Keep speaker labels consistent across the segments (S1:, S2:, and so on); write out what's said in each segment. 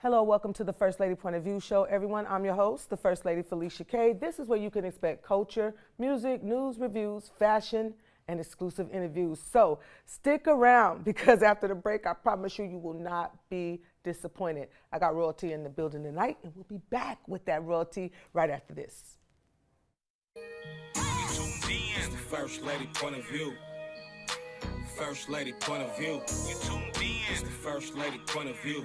S1: Hello, welcome to the First Lady Point of View show, everyone. I'm your host, the First Lady Felicia K. This is where you can expect culture, music, news, reviews, fashion, and exclusive interviews. So stick around because after the break, I promise you, you will not be disappointed. I got royalty in the building tonight, and we'll be back with that royalty right after this.
S2: It's the First Lady Point of View. First Lady Point of View. It's the First Lady Point of View.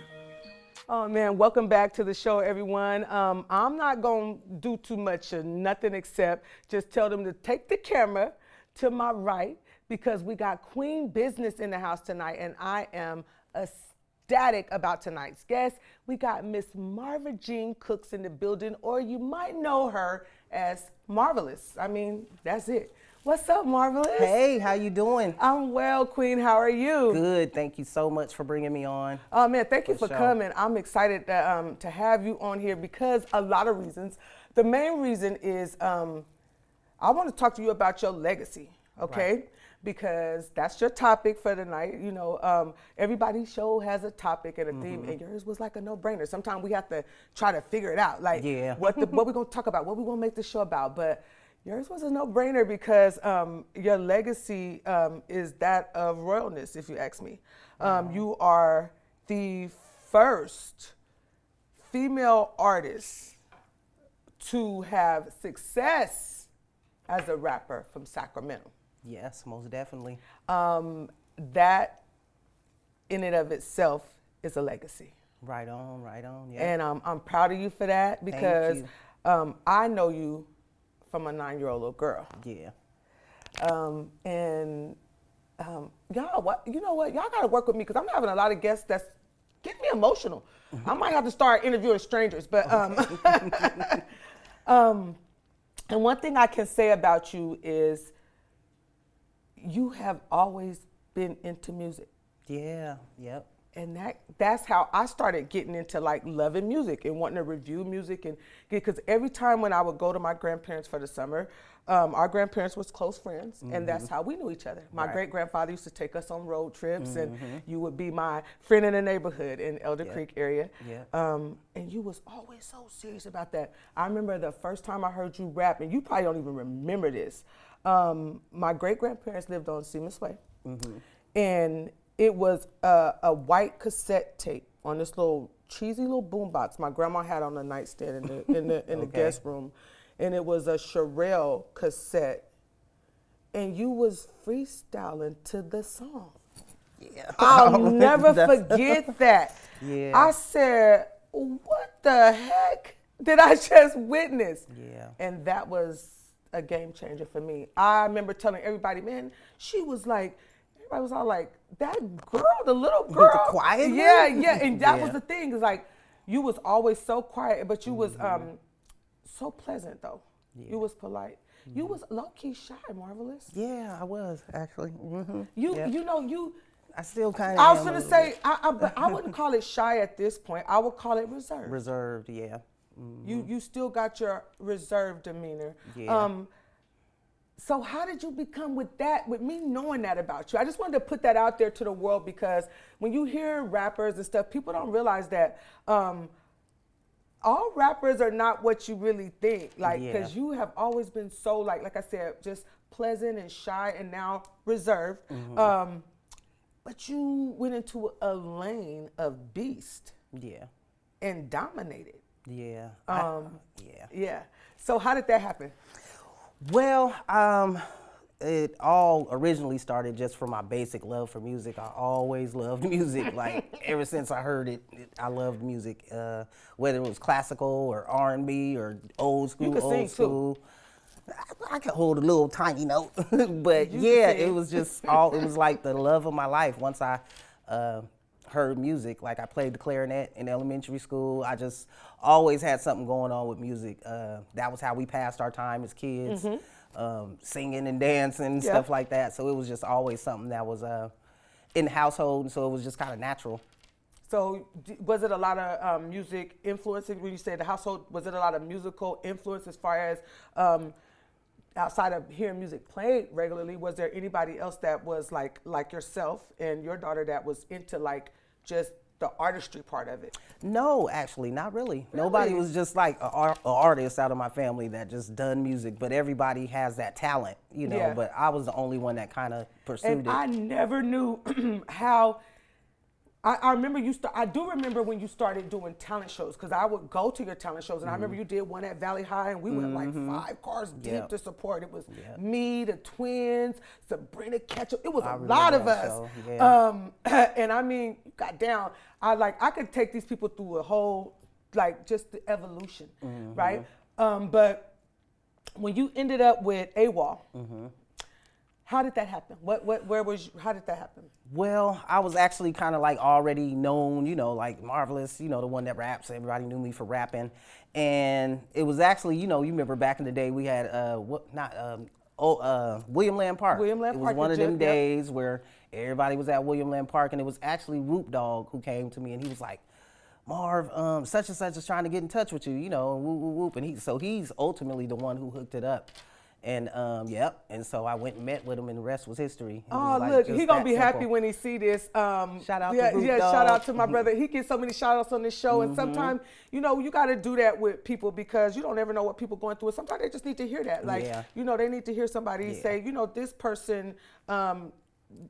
S1: Oh man, welcome back to the show, everyone. I'm not going to do too much of nothing except just tell them to take the camera to my right because we got Queen Business in the house tonight, and I am ecstatic about tonight's guest. We got Miss Marva Jean Cooks in the building, or you might know her as Marvaless. I mean, that's it. What's up, Marvaless?
S3: Hey, how you doing?
S1: I'm well, Queen. How are you?
S3: Good. Thank you so much for bringing me on.
S1: Oh man, thank you for
S3: sure.
S1: coming. I'm excited to have you on here because a lot of reasons. The main reason is I want to talk to you about your legacy, okay?
S3: Right.
S1: Because that's your topic for the night. You know, everybody's show has a topic and a theme, and yours was like a no-brainer. Sometimes we have to try to figure it out, like what we're gonna talk about, what we're gonna make the show about. But yours was a no-brainer because your legacy is that of royalness, if you ask me. You are the first female artist to have success as a rapper from Sacramento.
S3: Yes, most definitely.
S1: That in and of itself is a legacy.
S3: Right on, yeah.
S1: And I'm proud of you for that because
S3: Thank
S1: I know you from a 9-year-old little girl.
S3: Yeah.
S1: Y'all, you know what? Y'all gotta work with me because I'm having a lot of guests that's getting me emotional. I might have to start interviewing strangers, but and one thing I can say about you is you have always been into music.
S3: Yeah, yep.
S1: And that's how I started getting into like loving music and wanting to review music and because every time when I would go to my grandparents for the summer, our grandparents was close friends and that's how we knew each other. My great-grandfather used to take us on road trips and you would be my friend in the neighborhood in Elder Creek area. And you was always so serious about that. I remember the first time I heard you rap, and you probably don't even remember this. My great-grandparents lived on Seaman's Way and it was a white cassette tape on this little cheesy little boombox my grandma had on the nightstand in the guest room, and it was a Sherelle cassette, and you was freestyling to the song.
S3: Yeah.
S1: I'll never forget that.
S3: Yeah.
S1: I said, "What the heck did I just witness?"
S3: Yeah.
S1: And that was a game changer for me. I remember telling everybody, man, she was like. I was all like, that girl, the little girl.
S3: The quiet one?
S1: Yeah, and that was the thing. Is like, you was always so quiet, but you was so pleasant though.
S3: Yeah.
S1: You was polite. You was low-key shy, Marvaless.
S3: Yeah, I was actually.
S1: You know,
S3: I still kind of.
S1: I was gonna say, but I wouldn't call it shy at this point. I would call it reserved.
S3: Reserved, yeah.
S1: You still got your reserved demeanor.
S3: Yeah.
S1: So how did you become with me knowing that about you? I just wanted to put that out there to the world because when you hear rappers and stuff, people don't realize that all rappers are not what you really think. Like, because you have always been so, like I said, just pleasant and shy and now reserved. But you went into a lane of beast.
S3: Yeah.
S1: And dominated.
S3: Yeah.
S1: Yeah. So how did that happen?
S3: Well, it all originally started just from my basic love for music. I always loved music. Like ever since I heard it, I loved music. Whether it was classical or R&B or old school.
S1: You could sing too.
S3: I could hold a little tiny note, but yeah, it was just all. It was like the love of my life. Once I heard music, like I played the clarinet in elementary school. I just always had something going on with music. That was how we passed our time as kids, singing and dancing, stuff like that. So it was just always something that was in the household, so it was just kind of natural.
S1: So was it a lot of music influence when you say the household? Was it a lot of musical influence as far as outside of hearing music played regularly? Was there anybody else that was like yourself and your daughter that was into like just the artistry part of it?
S3: No, actually, not really. Nobody was just like a artist out of my family that just done music, but everybody has that talent, you know.
S1: Yeah.
S3: But I was the only one that kind of pursued
S1: And
S3: it.
S1: I never knew how. I remember I do remember when you started doing talent shows, because I would go to your talent shows, and I remember you did one at Valley High, and we went like 5 cars deep to support. It was me, the twins, Sabrina Ketchum. It was a lot of us.
S3: Show. Yeah.
S1: And I mean, you got down. I could take these people through a whole, like, just the evolution, right? But when you ended up with AWOL, how did that happen? How did that happen?
S3: Well, I was actually kind of like already known, you know, like Marvaless, you know, the one that raps. Everybody knew me for rapping. And it was actually, you know, you remember back in the day we had, William Land Park.
S1: William Land
S3: It was
S1: Park,
S3: one of them
S1: yep.
S3: days where everybody was at William Land Park, and it was actually Roop Dogg who came to me, and he was like, Marv, such and such is trying to get in touch with you, you know, whoop, whoop, whoop. And he's ultimately the one who hooked it up. And and so I went and met with him, and the rest was history.
S1: Oh, look, he gonna be happy when he see this.
S3: Shout out to Roop Dogg.
S1: Shout out to my brother. He gets so many shout outs on this show, and sometimes, you know, you gotta do that with people, because you don't ever know what people going through. And sometimes they just need to hear that. Like, you know, they need to hear somebody say, you know, this person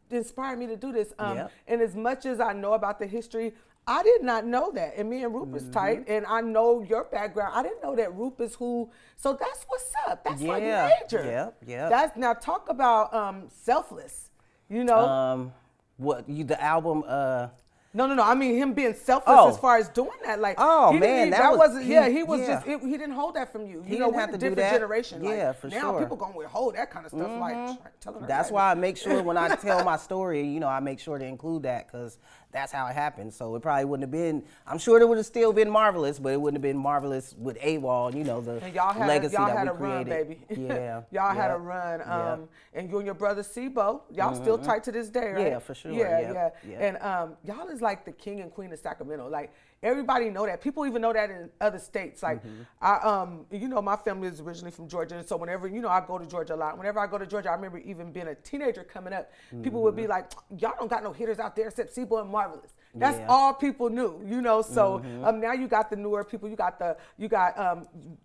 S1: inspired me to do this. And as much as I know about the history, I did not know that. And me and Roop is tight, and I know your background. I didn't know that Roop is who. So that's what's up. That's like major.
S3: Yeah.
S1: That's, now talk about selfless, you know?
S3: The album,
S1: No. I mean him being selfless as far as doing that. Like,
S3: oh
S1: he
S3: man,
S1: he didn't hold that from you.
S3: He
S1: you know,
S3: didn't
S1: we're
S3: have
S1: in a
S3: to do
S1: different
S3: that.
S1: generation.
S3: Yeah,
S1: like,
S3: for
S1: now
S3: sure.
S1: people gonna withhold that kind of stuff. Like, telling her
S3: that's
S1: that.
S3: why I make sure when I tell my story, you know, I make sure to include that, because that's how it happened. So it probably wouldn't have been, I'm sure it would have still been Marvaless, but it wouldn't have been Marvaless with AWOL, you know, the legacy that we created.
S1: Run, baby.
S3: Yeah.
S1: Y'all had a run. And you and your brother Sibo, y'all still tight to this day, right?
S3: Yeah, for sure.
S1: Yeah. And y'all is like the king and queen of Sacramento. Like, everybody know that. People even know that in other states. Like, you know, my family is originally from Georgia, and so whenever, you know, I go to Georgia a lot. Whenever I go to Georgia, I remember even being a teenager coming up, people would be like, y'all don't got no hitters out there except Sibo and Marvaless. That's all people knew, you know. So now you got the newer people. You got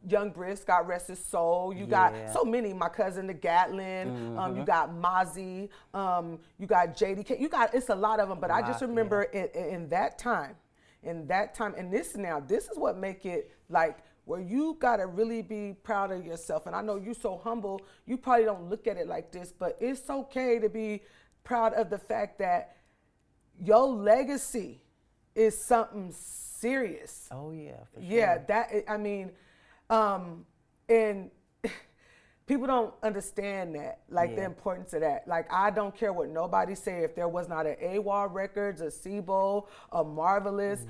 S1: Young Brisk, God rest his soul. You got so many. My cousin, the Gatlin. You got Mozzie. You got JDK. It's a lot of them. But I just remember in that time, and this is what make it like where you gotta really be proud of yourself. And I know you're so humble. You probably don't look at it like this, but it's okay to be proud of the fact that your legacy is something serious.
S3: Oh yeah, for sure.
S1: Yeah, and people don't understand that, like the importance of that. Like, I don't care what nobody say. If there was not an AWOL Records, a Sibo, a Marvaless,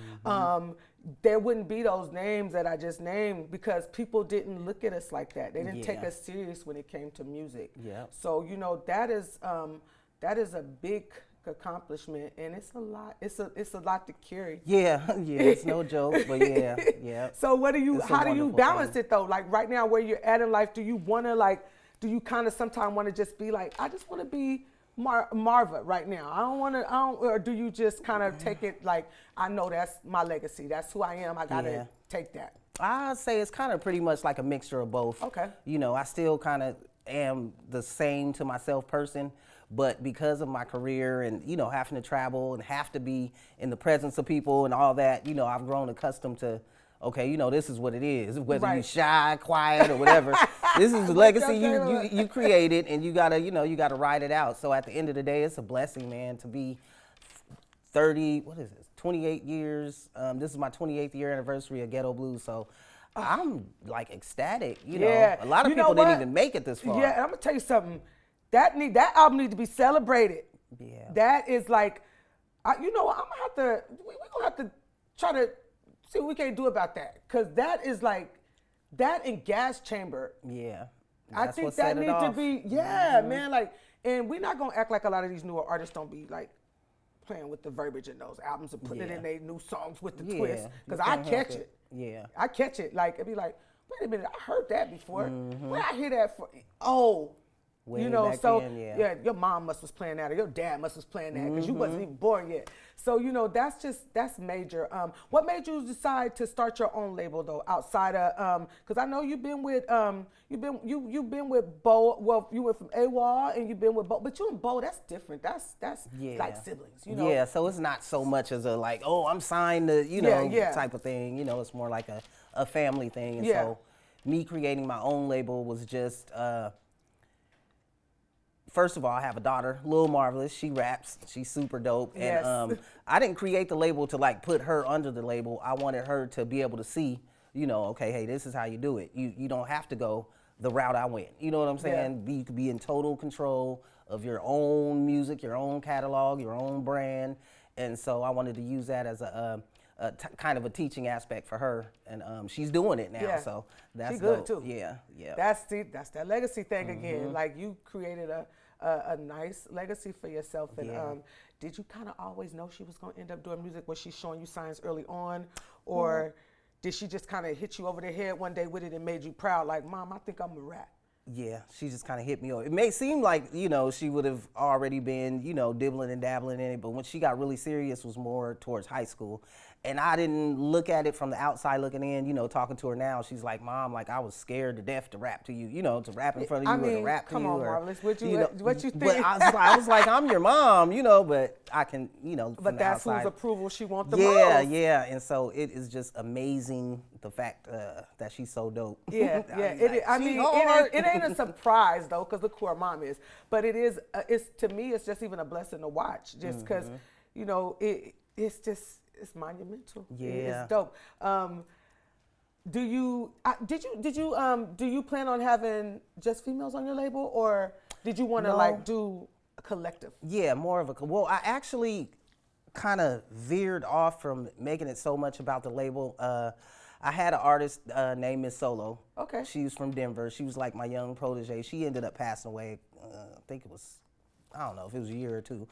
S1: there wouldn't be those names that I just named, because people didn't look at us like that. They didn't take us serious when it came to music.
S3: Yeah.
S1: So, you know, that is a big accomplishment, and it's a lot. It's a lot to carry.
S3: Yeah, it's no joke, but yeah.
S1: So how do you balance it though? Like, right now where you're at in life, do you kind of sometimes want to just be like, I just want to be Marva right now. Or do you just kind of take it like, I know that's my legacy. That's who I am. I got to take that.
S3: I'd say it's kind of pretty much like a mixture of both.
S1: Okay.
S3: You know, I still kind of am the same to myself person, but because of my career and, you know, having to travel and have to be in the presence of people and all that, you know, I've grown accustomed to, okay, you know, this is what it is. Whether you're shy, quiet, or whatever, this is the legacy you created, and you gotta ride it out. So at the end of the day, it's a blessing, man, to be 28 years. This is my 28th year anniversary of Ghetto Blues. So I'm like ecstatic, you know. A lot of people didn't even make it this far.
S1: Yeah, and I'm gonna tell you something. That album needs to be celebrated.
S3: Yeah.
S1: That is like, we're gonna have to try to see what we can do about that. Cause that is like, that in Gas Chamber.
S3: Yeah.
S1: I think that needs to be, man. Like, and we're not gonna act like a lot of these newer artists don't be like playing with the verbiage in those albums and putting it in their new songs with the twist. Cause I catch it.
S3: Yeah.
S1: I catch it. Like, it'd be like, wait a minute, I heard that before. Where I hear that from? Oh.
S3: Way
S1: you know,
S3: back
S1: so
S3: then, yeah.
S1: your mom was playing that, or your dad was playing that, because you wasn't even born yet. So you know, that's major. What made you decide to start your own label though, outside of because I know you've been with you've been with Bo. Well, you went from AWOL and you've been with Bo, but you and Bo, that's different. That's like siblings, you know.
S3: Yeah, so it's not so much as a like, oh, I'm signed to, type of thing. You know, it's more like a family thing. And so me creating my own label was just, first of all, I have a daughter, Lil Marvaless. She raps. She's super dope.
S1: Yes.
S3: And I didn't create the label to like put her under the label. I wanted her to be able to see, okay, hey, this is how you do it. You don't have to go the route I went. You know what I'm saying? You could be in total control of your own music, your own catalog, your own brand. And so I wanted to use that as kind of a teaching aspect for her. And she's doing it now.
S1: Yeah.
S3: So that's
S1: she good
S3: dope.
S1: too.
S3: Yeah.
S1: That's that legacy thing again. Like you created a nice legacy for yourself. And did you kind of always know she was going to end up doing music? Was she showing you signs early on, or did she just kind of hit you over the head one day with it and made you proud? Like, Mom, I think I'm a rap.
S3: Yeah, she just kind of hit me over. It may seem like, she would have already been, dibbling and dabbling in it, but when she got really serious was more towards high school. And I didn't look at it from the outside looking in, talking to her now. She's like, Mom, like I was scared to death to rap to you, to rap in front of you or to rap to you.
S1: Come on, Marvelous, what you think?
S3: But I was like, I'm your mom, but I can,
S1: But that's whose approval she wants the
S3: most.
S1: most.
S3: Yeah, and so it is just amazing the fact that she's so dope.
S1: Yeah. It ain't a surprise though, because look who her mom is. But it is. It's to me, it's just even a blessing to watch, just because it's monumental.
S3: Yeah,
S1: it's dope. Do you plan on having just females on your label, or did you want to like do a collective?
S3: Yeah, more of a. Well, I actually kind of veered off from making it so much about the label. I had an artist named Miss Solo.
S1: Okay.
S3: She was from Denver. She was like my young protege. She ended up passing away. I think it was, I don't know if it was a year or two.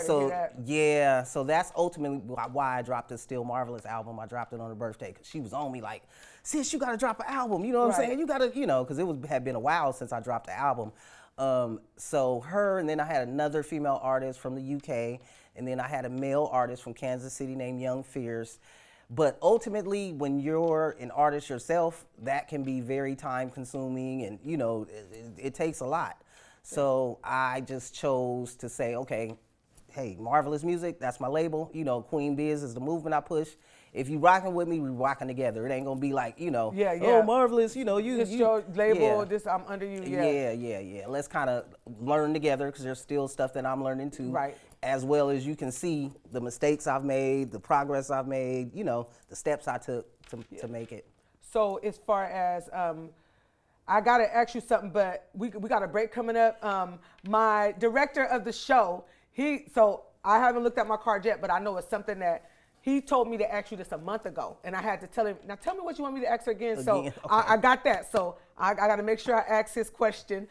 S3: So that's ultimately why I dropped this Still Marvelous album. I dropped it on her birthday because she was on me like, sis, you got to drop an album. You know what I'm saying? You got to, because had been a while since I dropped the album. So her, and then I had another female artist from the UK, and then I had a male artist from Kansas City named Young Fierce. But ultimately, when you're an artist yourself, that can be very time consuming and, it takes a lot. So I just chose to say, okay, hey, Marvelous Music, that's my label. Queen Biz is the movement I push. If you rocking with me, we rocking together. It ain't gonna be like, oh, Marvelous,
S1: It's your label, I'm under you,
S3: Yeah. Let's kind of learn together because there's still stuff that I'm learning too.
S1: Right.
S3: As well as you can see the mistakes I've made, the progress I've made, the steps I took to make it.
S1: So as far as, I gotta ask you something, but we got a break coming up. My director of the show, so I haven't looked at my card yet, but I know it's something that he told me to ask you this a month ago, and I had to tell him, now tell me what you want me to ask her again. So
S3: okay.
S1: I got that. So I got to make sure I ask his question.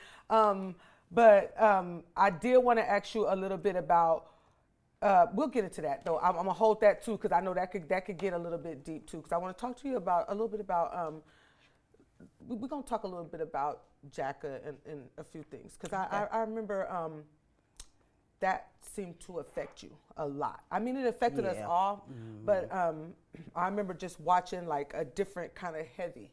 S1: But I did want to ask you a little bit about, we'll get into that though. I'm gonna hold that too, because I know that could get a little bit deep too, because I want to talk to you about a little bit about, we're gonna talk a little bit about Jacka and a few things, because I remember that seemed to affect you a lot. I mean, it affected us all, but I remember just watching like a different kind of heavy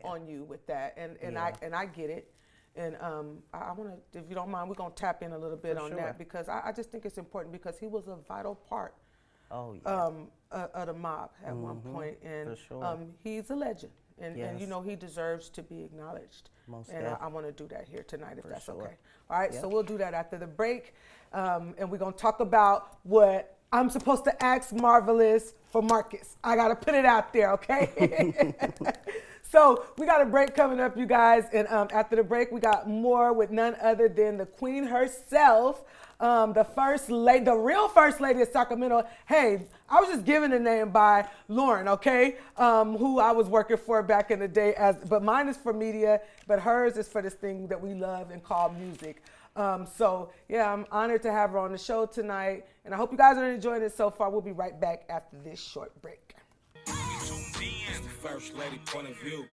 S1: on you with that, and I get it, and I want to, if you don't mind, we're gonna tap in a little bit on that, because I just think it's important, because he was a vital part of the mob at one point, and he's a legend, and he deserves to be acknowledged. I want to do that here tonight, if that's okay. All right, so we'll do that after the break, and we're gonna talk about what I'm supposed to ask Marvelous for Marcus. I gotta put it out there, okay? So we got a break coming up, you guys, and after the break, we got more with none other than the queen herself, the first lady, the real first lady of Sacramento. Hey, I was just given the name by Lauren, okay, who I was working for back in the day, but mine is for media, but hers is for this thing that we love and call music. So yeah, I'm honored to have her on the show tonight, and I hope you guys are enjoying it so far. We'll be right back after this short break.
S2: It's the first lady point of view.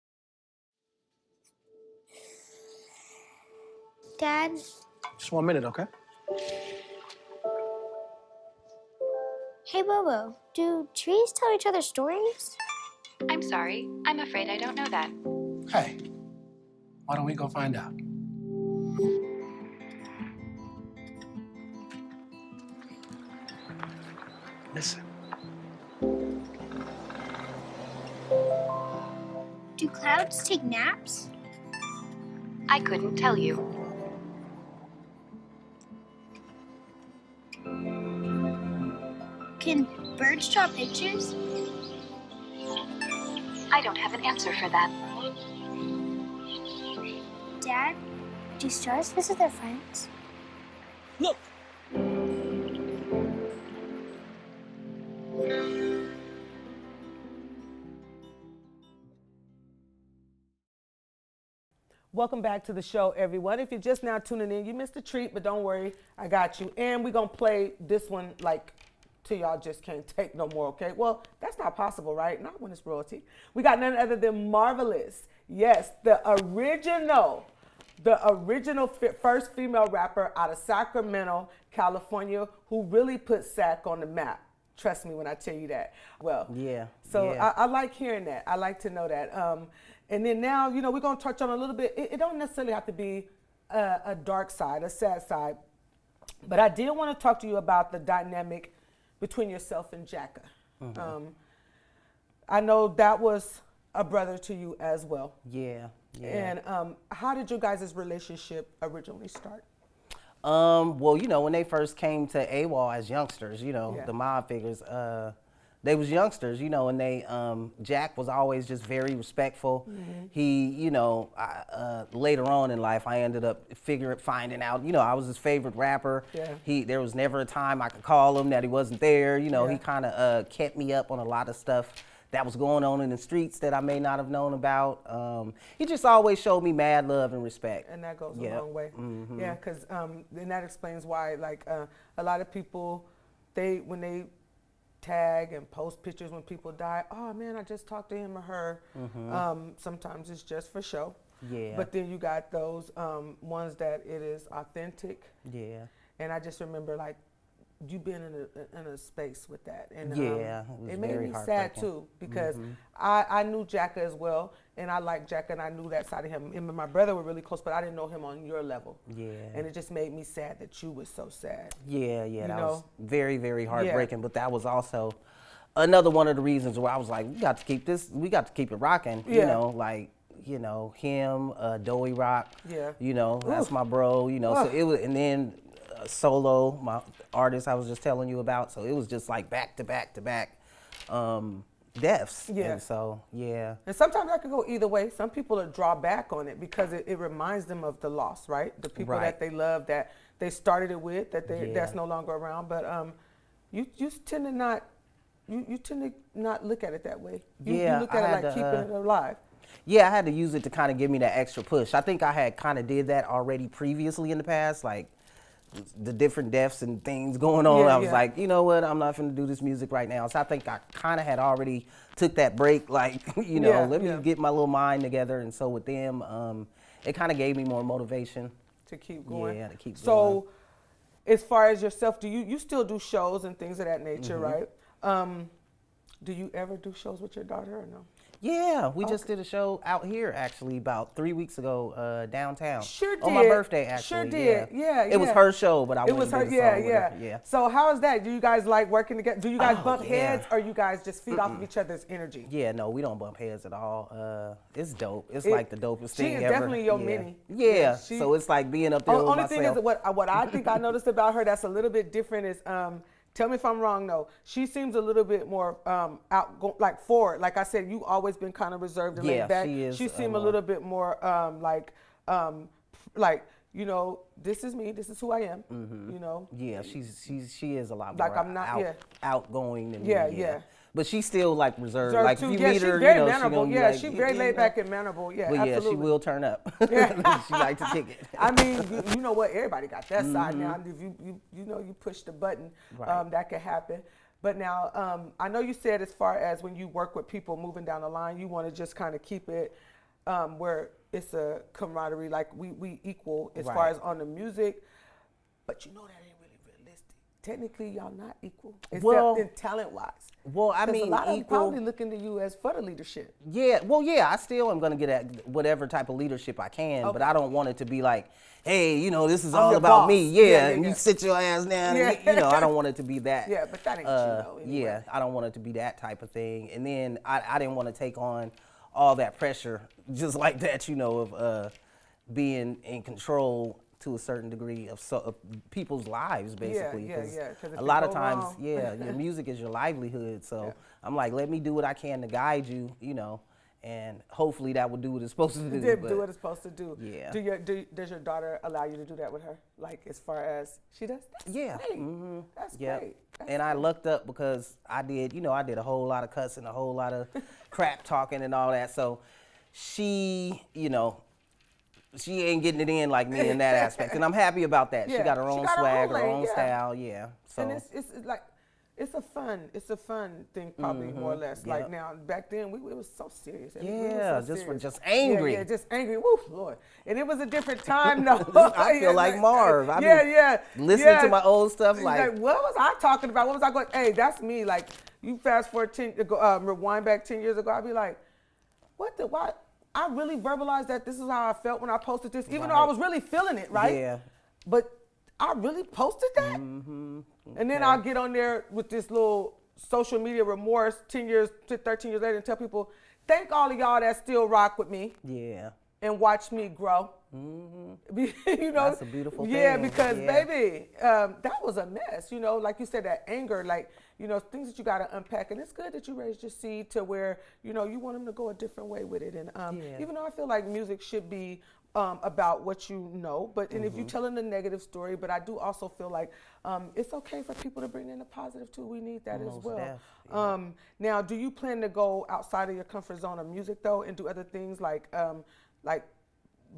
S4: Dad?
S5: Just 1 minute, okay?
S4: Hey, Bobo, do trees tell each other stories?
S6: I'm sorry. I'm afraid I don't know that.
S5: Hey, why don't we go find out? Listen.
S4: Do clouds take naps?
S6: I couldn't tell you.
S4: Can birds draw pictures?
S6: I don't have an answer for that.
S4: Dad, do stars visit their friends?
S2: Look.
S1: Welcome back to the show, everyone. If you're just now tuning in, you missed a treat, but don't worry, I got you. And we're going to play this one like till y'all just can't take no more, okay? Well, that's not possible, right? Not when it's royalty. We got none other than Marvaless. Yes, the original first female rapper out of Sacramento, California, who really put Sac on the map. Trust me when I tell you that. Well,
S3: Yeah.
S1: So
S3: yeah.
S1: I like hearing that. I like to know that. And then now, you know, we're going to touch on a little bit. It don't necessarily have to be a dark side, a sad side. But I did want to talk to you about the dynamic between yourself and Jacka.
S3: Mm-hmm.
S1: I know that was a brother to you as well.
S3: Yeah.
S1: And how did you guys' relationship originally start?
S3: Well, you know, when they first came to AWOL as youngsters, you know,
S1: Yeah.
S3: the mob figures, they was youngsters, you know, and they, Jack was always just very respectful.
S1: Mm-hmm.
S3: He, you know, later on in life, I ended up finding out, you know, I was his favorite rapper.
S1: Yeah.
S3: There was never a time I could call him that he wasn't there. You know,
S1: Yeah.
S3: he kind of kept me up on a lot of stuff that was going on in the streets that I may not have known about. He just always showed me mad love and respect.
S1: And that goes a
S3: Yep.
S1: long way.
S3: Mhm.
S1: Yeah, because and that explains why, like, a lot of people, when they tag and post pictures when people die, oh man, I just talked to him or her. Sometimes it's just for show.
S3: Yeah.
S1: But then you got those ones that it is authentic.
S3: Yeah.
S1: And I just remember, like, you been in a space with that. And
S3: Yeah,
S1: it
S3: was
S1: made
S3: very
S1: me sad
S3: heartbreaking.
S1: too, because I knew Jacka as well, and I liked Jacka, and I knew that side of him. Him and my brother were really close, but I didn't know him on your level.
S3: Yeah.
S1: And it just made me sad that you was so sad.
S3: Yeah, that
S1: know?
S3: was very, very heartbreaking. But that was also another one of the reasons where I was like, we got to keep it rocking. You
S1: Yeah.
S3: know, like, you know, him, Doey Rock.
S1: Yeah.
S3: You know, that's my bro. You know, so it was, and then Solo, my artist I was just telling you about. So it was just like back to back to back deaths.
S1: Yeah.
S3: And so yeah.
S1: And sometimes that could go either way. Some people will draw back on it because it reminds them of the loss, right? The people
S3: Right.
S1: that they love, that they started it with, that
S3: Yeah.
S1: that's no longer around. But you tend to not look at it that way. You look at
S3: I
S1: it
S3: had
S1: like
S3: to,
S1: keeping it alive.
S3: Yeah, I had to use it to kind of give me that extra push. I think I had kind of did that already previously in the past, like the different deaths and things going on.
S1: Yeah,
S3: I was
S1: yeah.
S3: like, you know what, I'm not going to do this music right now. So I think I kind of had already took that break, like, you know,
S1: Yeah,
S3: let me
S1: yeah.
S3: get my little mind together. And so with them, it kind of gave me more motivation.
S1: To keep going.
S3: Yeah, to keep going.
S1: So, as far as yourself, do you still do shows and things of that nature,
S3: Mm-hmm.
S1: right? Do you ever do shows with your daughter or no?
S3: Yeah, we just did a show out here actually about 3 weeks ago downtown.
S1: Sure did.
S3: On my birthday actually.
S1: Sure did. Yeah.
S3: It was her show, but I
S1: It
S3: went
S1: was
S3: and
S1: her.
S3: did a song with
S1: Yeah.
S3: her. Yeah.
S1: So how is that? Do you guys like working together? Do you guys bump
S3: yeah.
S1: heads, or you guys just feed off of each other's energy?
S3: Yeah, no, we don't bump heads at all. It's dope. It's
S1: It-
S3: like the dopest
S1: she
S3: thing
S1: is
S3: ever.
S1: definitely your
S3: yeah.
S1: mini.
S3: Yeah,
S1: Yeah, she-
S3: so it's like being up there with
S1: Only
S3: myself.
S1: thing is what I think I noticed about her that's a little bit different is tell me if I'm wrong though. She seems a little bit more like forward. Like I said, you always been kind of reserved and
S3: Yeah,
S1: laid back.
S3: she is,
S1: She seemed a
S3: more-
S1: little bit more like you know, this is me. This is who I am. You know.
S3: Yeah, she is a lot
S1: Like,
S3: more
S1: I'm not-
S3: outgoing than
S1: Yeah,
S3: me.
S1: yeah.
S3: But she's still like reserved.
S1: Reserved
S3: like
S1: too.
S3: if you
S1: Yeah,
S3: meet
S1: she's
S3: her,
S1: very
S3: you know,
S1: mannerable.
S3: she gonna be
S1: Yeah,
S3: like,
S1: she's very
S3: you
S1: laid
S3: know.
S1: back and mannerable. Yeah,
S3: But yeah,
S1: absolutely.
S3: she will turn up.
S1: Yeah.
S3: She like to kick it.
S1: I mean, you know what? Everybody got that side now. If you know you push the button,
S3: Right.
S1: that could happen. But now, I know you said as far as when you work with people moving down the line, you want to just kind of keep it where it's a camaraderie, like we equal as far
S3: Right.
S1: as on the music, but you know that ain't really realistic. Technically, y'all not equal, except
S3: Well-
S1: in talent-wise.
S3: Well, I
S1: 'Cause
S3: mean,
S1: a lot of them
S3: equal.
S1: probably looking to you as for the leadership.
S3: Yeah, well, yeah, I still am gonna get at whatever type of leadership I can, but
S1: Okay.
S3: I don't want it to be like, hey, you know, this is
S1: I'm
S3: all
S1: your
S3: about
S1: boss.
S3: me,
S1: Yeah,
S3: and
S1: yeah.
S3: you sit your ass down,
S1: Yeah.
S3: and you know, I don't want it to be that.
S1: Yeah, but that ain't you, though, anyway.
S3: Yeah, I don't want it to be that type of thing, and then I didn't want to take on all that pressure just like that, you know, of being in control to a certain degree of people's lives, basically.
S1: yeah,
S3: 'cause
S1: yeah, 'cause if
S3: a
S1: it
S3: lot of
S1: go
S3: times,
S1: wrong-
S3: yeah, your music is your livelihood. So
S1: Yeah.
S3: I'm like, let me do what I can to guide you, you know, and hopefully that will do what it's supposed to do.
S1: Did
S3: but-
S1: do what it's supposed to do.
S3: Yeah.
S1: Does your daughter allow you to do that with her? Like as far as she does? That's
S3: Yeah.
S1: great. That's
S3: Yep.
S1: great. That's
S3: And I lucked up because I did a whole lot of cussing, a whole lot of crap talking and all that. So she, you know, she ain't getting it in like me in that aspect. And I'm happy about that. She
S1: Yeah,
S3: got her
S1: she
S3: own
S1: got her
S3: swag,
S1: own
S3: her
S1: lane,
S3: own
S1: yeah.
S3: style, yeah. So
S1: And it's like it's a fun thing, probably more or less. Like
S3: Yep.
S1: now, back then it was so serious. We were
S3: yeah,
S1: so
S3: just
S1: serious.
S3: angry.
S1: Yeah, just angry. Woo, Lord. And it was a different time, though.
S3: I feel like Marv. I
S1: yeah,
S3: be
S1: yeah.
S3: listening
S1: yeah.
S3: to my old stuff like,
S1: what was I talking about? What was I going? Hey, that's me. Like you fast forward rewind back 10 years ago. I'd be like, why? I really verbalized that this is how I felt when I posted this, even though I
S3: Right.
S1: was really feeling it, right?
S3: Yeah.
S1: But I really posted that? And then I'll get on there with this little social media remorse 10 years, 13 years later and tell people, thank all of y'all that still rock with me
S3: yeah.
S1: and watch me grow. You know,
S3: That's a beautiful
S1: yeah,
S3: thing.
S1: because
S3: Yeah.
S1: baby, that was a mess. You know, like you said, that anger, like you know, things that you got to unpack. And it's good that you raised your seed to where you know you want them to go a different way with it. And
S3: Yeah.
S1: even though I feel like music should be about what you know, but and if you're telling a negative story, but I do also feel like it's okay for people to bring in the positive too. We need that as
S3: Most
S1: well.
S3: def, yeah.
S1: Now, do you plan to go outside of your comfort zone of music though, and do other things like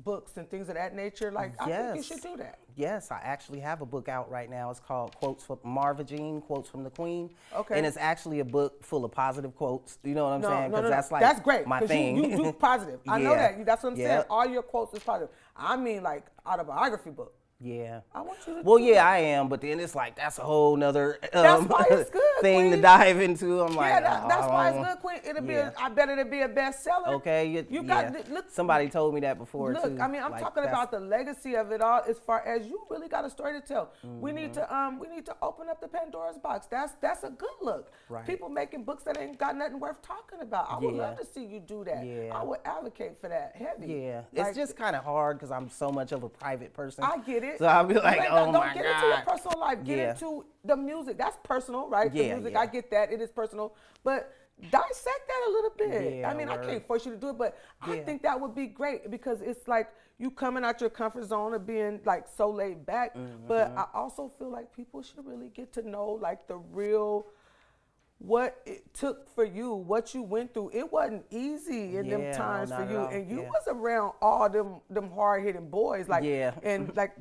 S1: books and things of that nature? Like, I think you should do that.
S3: Yes, I actually have a book out right now. It's called Quotes from Marva Jean, Quotes from the Queen.
S1: Okay.
S3: And it's actually a book full of positive quotes. You know what I'm saying?
S1: No.
S3: That's like
S1: that's great.
S3: my
S1: 'cause
S3: thing.
S1: You do positive. I know
S3: Yeah.
S1: that. That's what I'm
S3: Yeah.
S1: saying. All your quotes is positive. I mean, like autobiography book.
S3: Yeah.
S1: I want you to.
S3: Well,
S1: do
S3: yeah,
S1: that.
S3: I am, but then it's like that's a whole nother
S1: That's why it's good,
S3: thing
S1: Queen.
S3: to dive into. I'm like,
S1: Yeah,
S3: oh,
S1: that's
S3: I
S1: why
S3: don't
S1: it's
S3: want-
S1: good, Queen. It'll be.
S3: Yeah.
S1: I bet it'll be a bestseller.
S3: Okay,
S1: You
S3: yeah.
S1: got look.
S3: Somebody told me that before
S1: Look,
S3: too.
S1: I mean, I'm
S3: Like,
S1: talking
S3: that's-
S1: about the legacy of it all. As far as you really got a story to tell, we need to open up the Pandora's box. That's a good look.
S3: Right.
S1: People making books that ain't got nothing worth talking about. I would
S3: Yeah.
S1: love to see you do that.
S3: Yeah.
S1: I would advocate for that heavy.
S3: Yeah,
S1: Like,
S3: it's just kind of hard because I'm so much of a private person.
S1: I get it.
S3: So I'll be like,
S1: But
S3: oh
S1: don't
S3: my
S1: get into your
S3: God.
S1: personal life. Get
S3: Yeah.
S1: into the music. That's personal, right?
S3: Yeah,
S1: The music,
S3: yeah.
S1: I get that. It is personal. But dissect that a little bit.
S3: Yeah,
S1: I mean, I
S3: word.
S1: can't force you to do it, but I
S3: Yeah.
S1: think that would be great because it's like you coming out your comfort zone of being like so laid back. But I also feel like people should really get to know like the real what it took for you, what you went through. It wasn't easy in
S3: Yeah,
S1: them
S3: no,
S1: times
S3: not
S1: for
S3: at
S1: you,
S3: all.
S1: and you
S3: Yeah.
S1: was around all them hard hitting boys, like
S3: Yeah.
S1: and like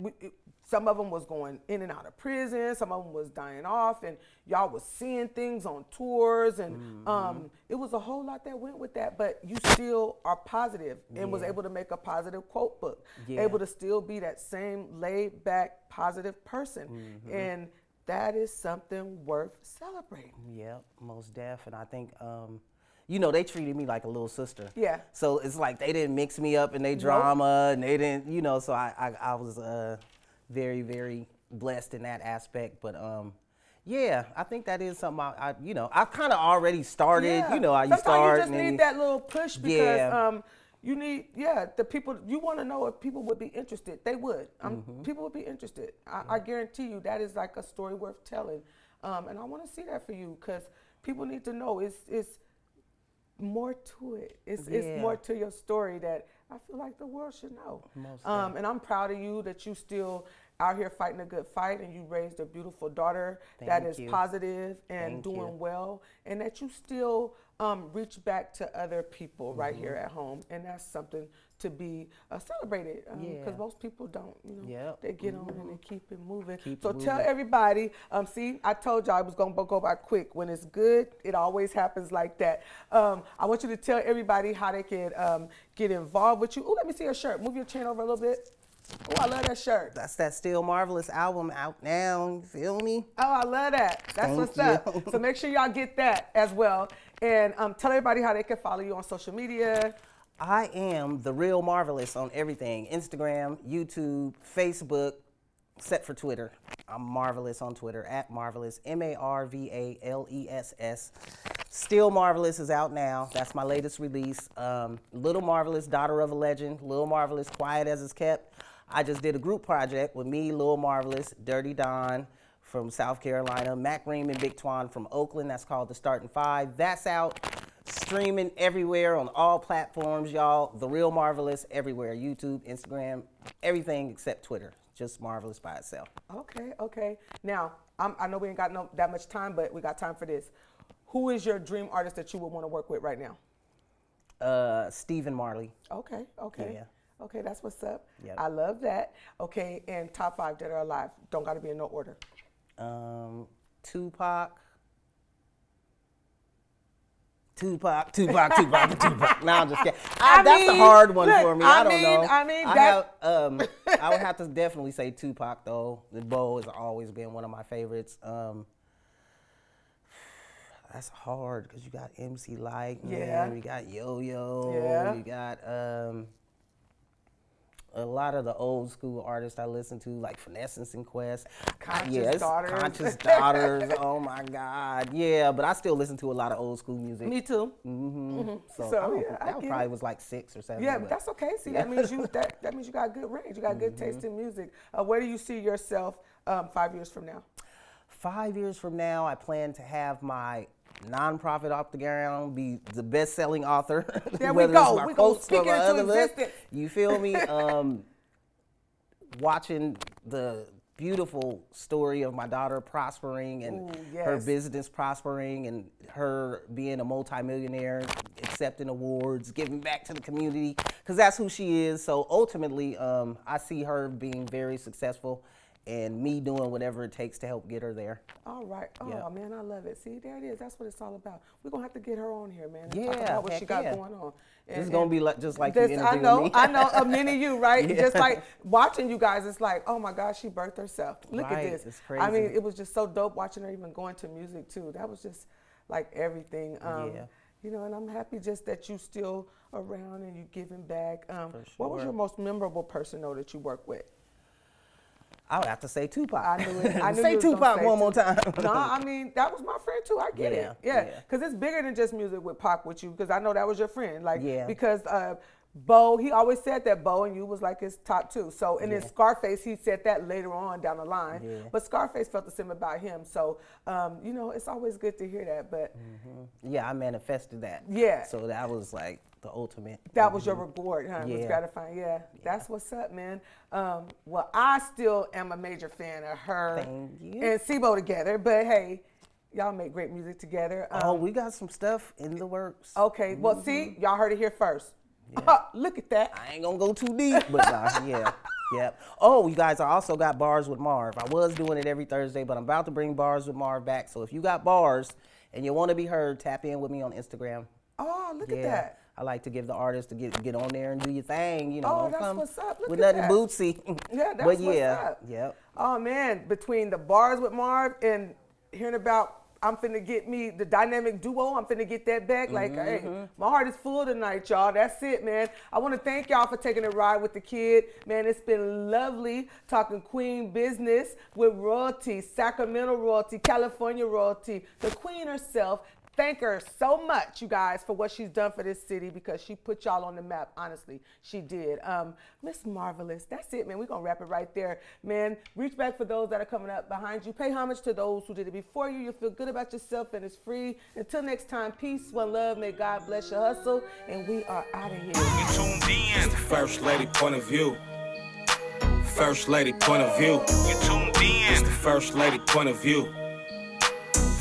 S1: some of them was going in and out of prison, some of them was dying off, and y'all was seeing things on tours, and it was a whole lot that went with that. But you still are positive and was
S3: Yeah.
S1: able to make a positive quote book,
S3: Yeah.
S1: able to still be that same laid back positive person, and that is something worth celebrating.
S3: Yep, most def. And I think, you know, they treated me like a little sister.
S1: Yeah.
S3: So it's like they didn't mix me up in their drama, and they didn't, you know. So I was very, very blessed in that aspect. But yeah, I think that is something I you know, I kind of already started.
S1: Yeah.
S3: You know, how you
S1: Sometimes
S3: start.
S1: you just
S3: and then
S1: need that little push because
S3: Yeah.
S1: you need the people. You want to know if people would be interested. They would. People would be interested. I guarantee you that is like a story worth telling, and I want to see that for you because people need to know it's more to it. It's
S3: Yeah.
S1: more to your story that I feel like the world should know.
S3: Most
S1: And I'm proud of you that you still out here fighting a good fight, and you raised a beautiful daughter that is positive and doing well, and that you still reach back to other people right here at home, and that's something to be celebrated, because most people don't, they get on and they keep it moving. Tell everybody, see, I told y'all I was gonna go by quick. When it's good, it always happens like that. I want you to tell everybody how they can get involved with you. Oh, let me see your shirt. Move your chin over a little bit. Oh, I love that shirt.
S3: That's that Still Marvelous album out now. You feel me?
S1: Oh, I love that. That's what's up. So make sure y'all get that as well. And tell everybody how they can follow you on social media.
S3: I am The Real Marvaless on everything. Instagram, YouTube, Facebook, except for Twitter. I'm Marvaless on Twitter, at Marvaless, Marvaless. Still Marvelous is out now. That's my latest release. Little Marvelous, Daughter of a Legend. Little Marvelous, Quiet as It's Kept. I just did a group project with me, Lil Marvelous, Dirty Don from South Carolina, Mac Ream and Big Twan from Oakland. That's called The Starting Five. That's out, streaming everywhere on all platforms, y'all. The Real Marvelous everywhere, YouTube, Instagram, everything except Twitter. Just Marvelous by itself.
S1: Okay. Now, I know we ain't got that much time, but we got time for this. Who is your dream artist that you would want to work with right now?
S3: Stephen Marley.
S1: Okay.
S3: Yeah.
S1: Okay, that's what's up.
S3: Yep.
S1: I love that. Okay, and top 5 dead or alive. Don't got to be in no order.
S3: Tupac. Tupac. No, I'm just kidding. That's a hard one for me. I don't know. I would have to definitely say Tupac though. The Bo has always been one of my favorites. That's hard because you got MC Light, man. We got Yo-Yo. We got a lot of the old school artists I listen to, like Finesse and Quest.
S1: Conscious Daughters.
S3: Conscious Daughters. Oh my God. Yeah, but I still listen to a lot of old school music.
S1: Me too.
S3: So that probably was like 6 or 7.
S1: Yeah, but that's okay. See, that means you got good range. You got good taste in music. Where do you see yourself 5 years from now?
S3: 5 years from now, I plan to have my nonprofit off the ground, be the best-selling author.
S1: There we go. We're going to speak it into existence.
S3: You feel me? Watching the beautiful story of my daughter prospering and her business prospering and her being a multimillionaire, accepting awards, giving back to the community, because that's who she is. So ultimately, I see her being very successful and me doing whatever it takes to help get her there.
S1: All right. Oh, man, I love it. See, there it is. That's what it's all about. We're going to have to get her on here, man, and talk about what she got going on.
S3: This is going to be just like you interviewing me.
S1: I know, a mini you, right? Just like watching you guys, it's like, oh, my gosh, she birthed herself. Look at this.
S3: It's crazy.
S1: I mean, it was just so dope watching her even go into music, too. That was just like everything. You know, and I'm happy just that you still around and you giving back. What was your most memorable person, though, that you work with?
S3: I would have to say Tupac.
S1: I knew it. I knew
S3: say Tupac one more time.
S1: No, I mean, that was my friend too. I get it. Yeah. Because it's bigger than just music with Pac with you, because I know that was your friend. Like, because Bo, he always said that Bo and you was like his top 2. So, and then Scarface, he said that later on down the line. But Scarface felt the same about him. So, you know, it's always good to hear that. But
S3: yeah, I manifested that.
S1: Yeah.
S3: So that was like the ultimate.
S1: That was your reward, huh? It was gratifying. Yeah, that's what's up, man. Well, I still am a major fan of her and Sibo together, but hey, y'all make great music together.
S3: We got some stuff in the works.
S1: Okay, well, see, y'all heard it here first. Look at that.
S3: I ain't gonna go too deep, but Oh, you guys, I also got Bars with Marv. I was doing it every Thursday, but I'm about to bring Bars with Marv back. So if you got bars and you want to be heard, tap in with me on Instagram.
S1: Oh, look at that.
S3: I like to give the artists to get on there and do your thing, you know.
S1: Oh, that's what's up. Look
S3: with
S1: at
S3: nothing bootsy.
S1: Yeah, that's what's up.
S3: Yep.
S1: Oh man, between the Bars with Marv and hearing about I'm finna get me the dynamic duo, I'm finna get that back. Like, hey, my heart is full tonight, y'all. That's it, man. I want to thank y'all for taking a ride with the kid. Man, it's been lovely talking Queen business with royalty, Sacramento royalty, California royalty, the Queen herself. Thank her so much, you guys, for what she's done for this city, because she put y'all on the map. Honestly, she did. Miss Marvaless, that's it, man. We're going to wrap it right there. Man, reach back for those that are coming up behind you. Pay homage to those who did it before you. You'll feel good about yourself, and it's free. Until next time, peace, one love. May God bless your hustle, and we are out of here.
S2: It's the First Lady point of view. First lady point of view. You tuned in. It's the first lady point of view.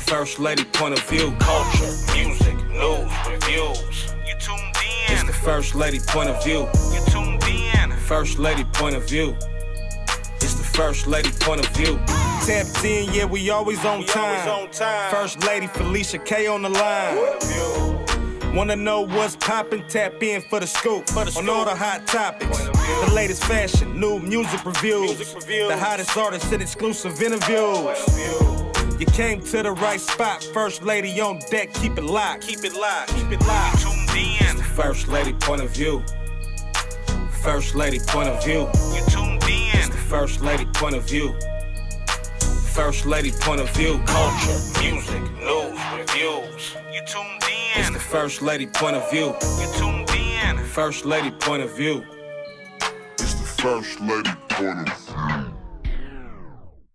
S2: First lady point of view. Culture, music, news, reviews. You tuned in. It's the first lady point of view. You tuned in. First lady point of view. It's the first lady point of view. Tapped in, yeah, we always on time. First lady Felicia K on the line. Wanna know what's poppin'? Tap in for the scoop on all the hot topics. The latest fashion, new music reviews. The hottest artists and exclusive interviews. You came to the right spot. First lady on deck, keep it locked. Keep it locked. Keep it locked. Tuned in. It's the first lady point of view. First lady point of view. You tuned in. It's the first lady point of view. First lady point of view. Culture, music, news, reviews. You tuned in. It's the first lady point of view. You tuned in. First lady point of view.
S7: It's the first lady point of view.